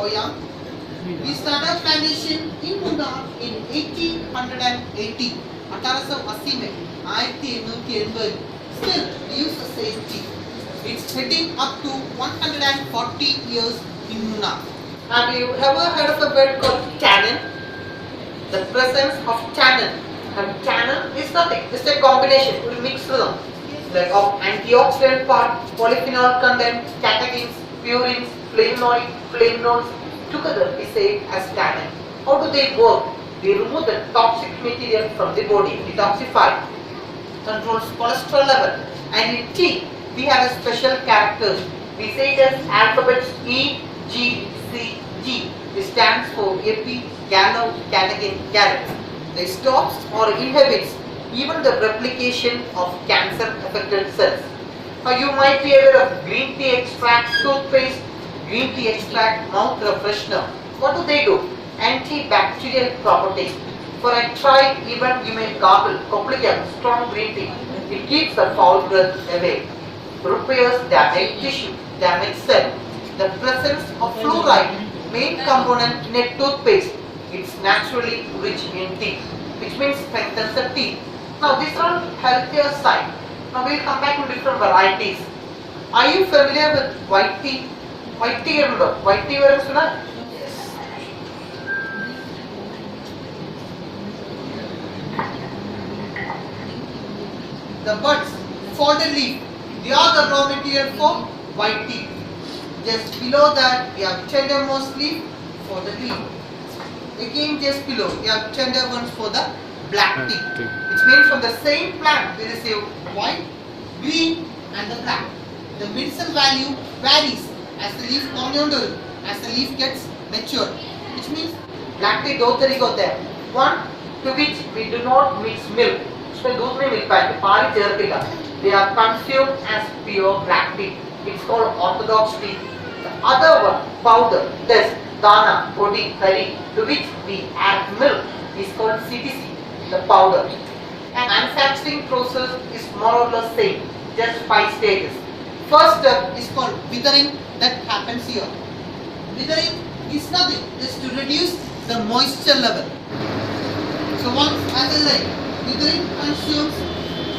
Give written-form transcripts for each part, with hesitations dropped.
Soya. We started plantation in Munnar in 1880. 1880 में 1880. Still, we use the same tea. It's heading up to 140 years in Munnar. Have you ever heard of a word called tannin? The presence of tannin. And tannin is nothing, just a combination, we mix them. Like of antioxidant part, polyphenol content, catechins, purines, flavonoids, together we say it as tannin. How do they work? They remove the toxic material from the body, detoxify, controls cholesterol level. And in tea, we have a special characters. We say it as alphabets E, G, C, G. This stands for epi, gallo, catechin, carrot. It stops or inhibits even the replication of cancer-affected cells. Now you might be aware of green tea extract, toothpaste, green tea extract, mouth refreshener. What do? Antibacterial property. For a try, even you may gargle, complicate strong green tea. It keeps the foul breath away. Repairs damaged tissue, damaged cell. The presence of fluoride, main component in a toothpaste, it's naturally rich in tea, which means strengthens the teeth. Now these are healthier side. Now we will come back to different varieties. Are you familiar with white tea? White tea, remember? White tea, where is it? The buds, folded leaf, they are the raw material for white tea. Just below that, we have tendermost leaf for the leaf. Again, just below, we have tender ones for the black tea. Which means from the same plant, we receive white, green, and the black. The medicinal value varies as the leaf as the leaf gets mature. Which means black tea दो तरीके होते हैं. One, to which we do not mix milk. उसमें दूध नहीं मिल पाएगा, पानी चढ़ते का. They are consumed as pure black tea. It's called orthodox tea. The other one, powder, this dana, podi, curry, to which we add milk, is called CTC, the powder. And manufacturing process is more or less same, just 5 stages. First step is called withering, that happens here. Withering is nothing, just to reduce the moisture level. So once, as I said, withering consumes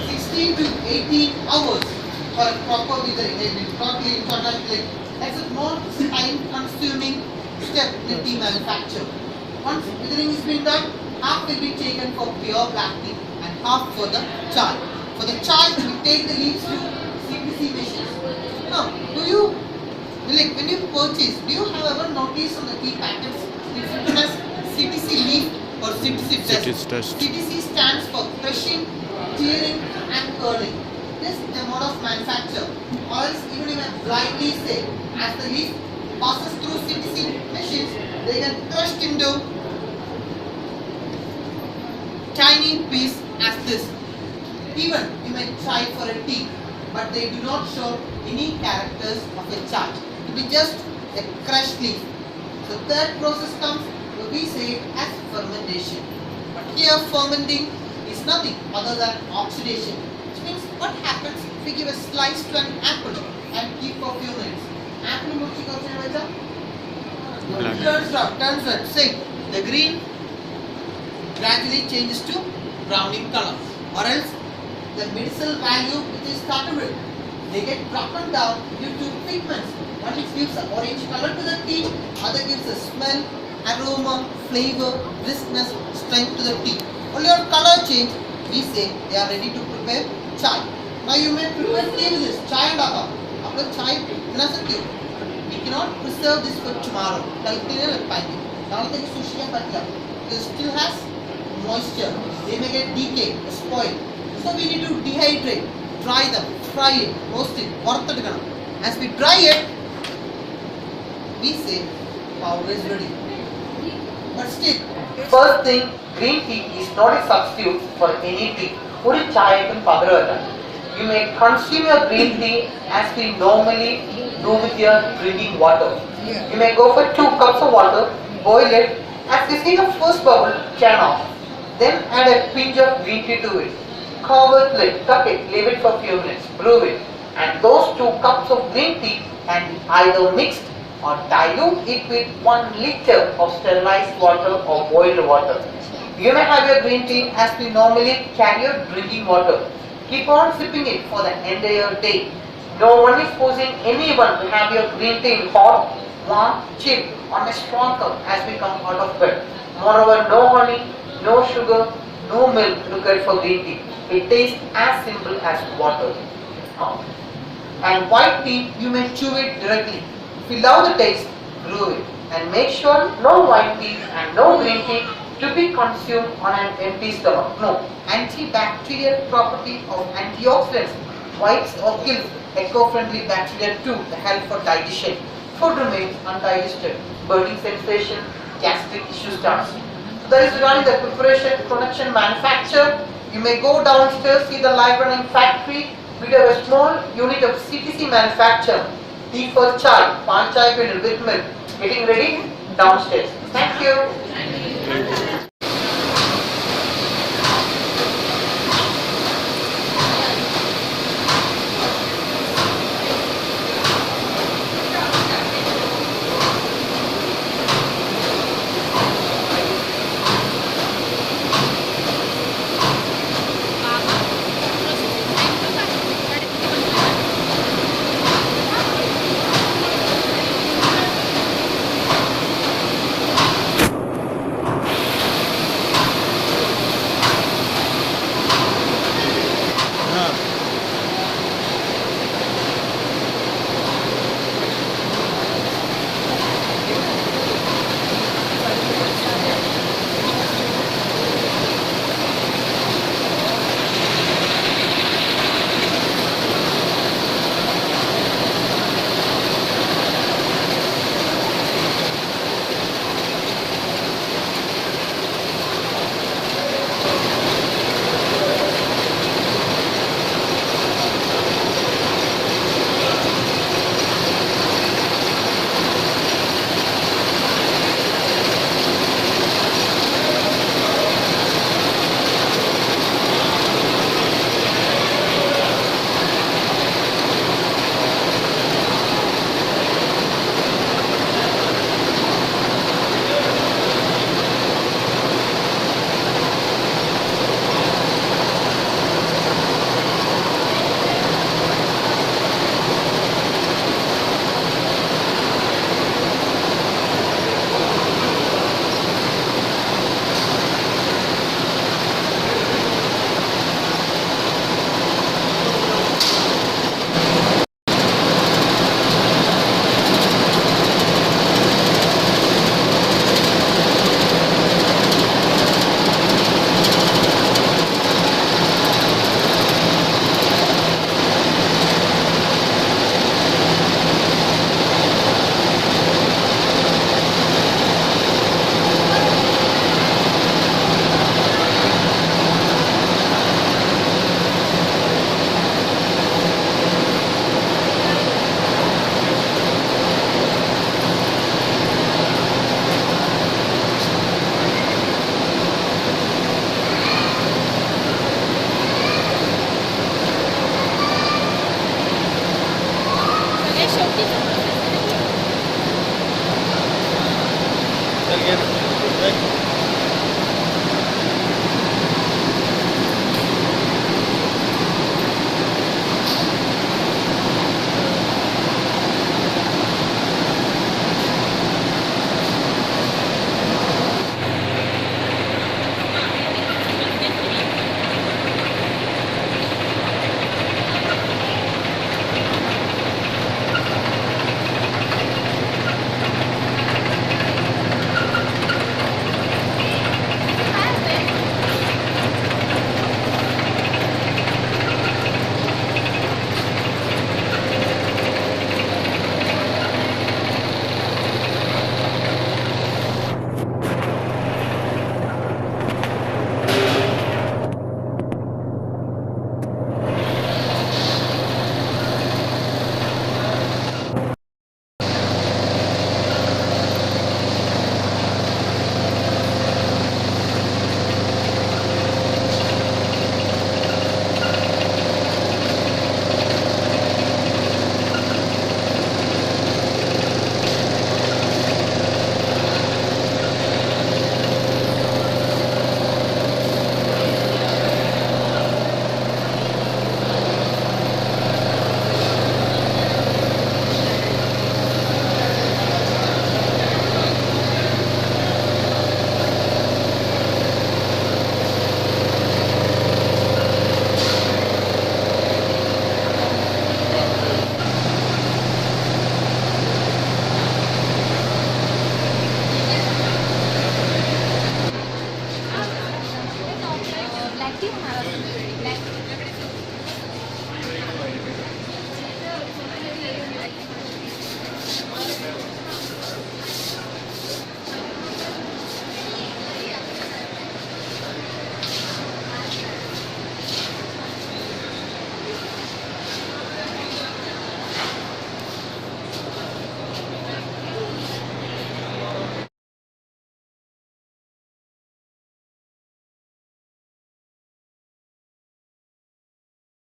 16 to 18 hours for a proper withering. That's a more time-consuming step in tea manufacture. Once withering is being done, half will be taken for pure black tea and half for the chai. For the chai, we take the leaves to CPC machines. Now, when you purchase, do you have ever noticed on the tea packets it's written as CTC leaf or CTC test? CTC stands for crushing, tearing, and curling. This is the mode of manufacture. Or else even if I blindly say, as the leaf passes through CTC machines, they get crushed into tiny piece as this. Even you may try for a tea, but they do not show any characters of a chai. It will be just a crushed leaf. So third process comes, we say it as fermentation. But here fermenting is nothing other than oxidation. Which means what happens if we give a slice to an apple and keep for a few minutes? Apple turns red. Same. The green gradually changes to brown in color. Or else the medicinal value which is started with, they get broken down due to pigments. One it gives an orange color to the tea, other gives a smell, aroma, flavor, briskness, strength to the tea. Only on color change, we say they are ready to prepare chai. Now you may prepare tea with this, chai and aga. After chai, we cannot preserve this for tomorrow. It still has moisture. They may get decay, spoil. So we need to dehydrate, dry them, fry it, roast it, as we dry it, we say powder is ready. But still, first thing, green tea is not a substitute for any tea. Only chai can powder. You may consume your green tea as we normally do with your drinking water. You may go for 2 cups of water, boil it. As we see the first bubble, turn off. Then add a pinch of green tea to it. Cover the lid, tuck it, leave it for a few minutes, brew it. And those 2 cups of green tea can be either mixed or dilute it with 1 liter of sterilized water or boiled water. You may have your green tea as we normally carry your drinking water. Keep on sipping it for the entire day. No one is forcing anyone to have your green tea in hot, warm, chilled on a strong cup as we come out of bed. Moreover, no honey, no sugar, no milk required for green tea. It tastes as simple as water. And white tea, you may chew it directly. If you love the taste, brew it. And make sure no white tea and no green tea to be consumed on an empty stomach. No. Antibacterial property of antioxidants wipes or kills eco-friendly bacteria too, the help for digestion. Food remains undigested. Burning sensation, gastric issue starts. So that is regarding the preparation, production, manufacture. You may go downstairs, see the live running factory. We have a small unit of CTC manufacture. Tea for chai, pan chai with milk. Getting ready downstairs. Thank you.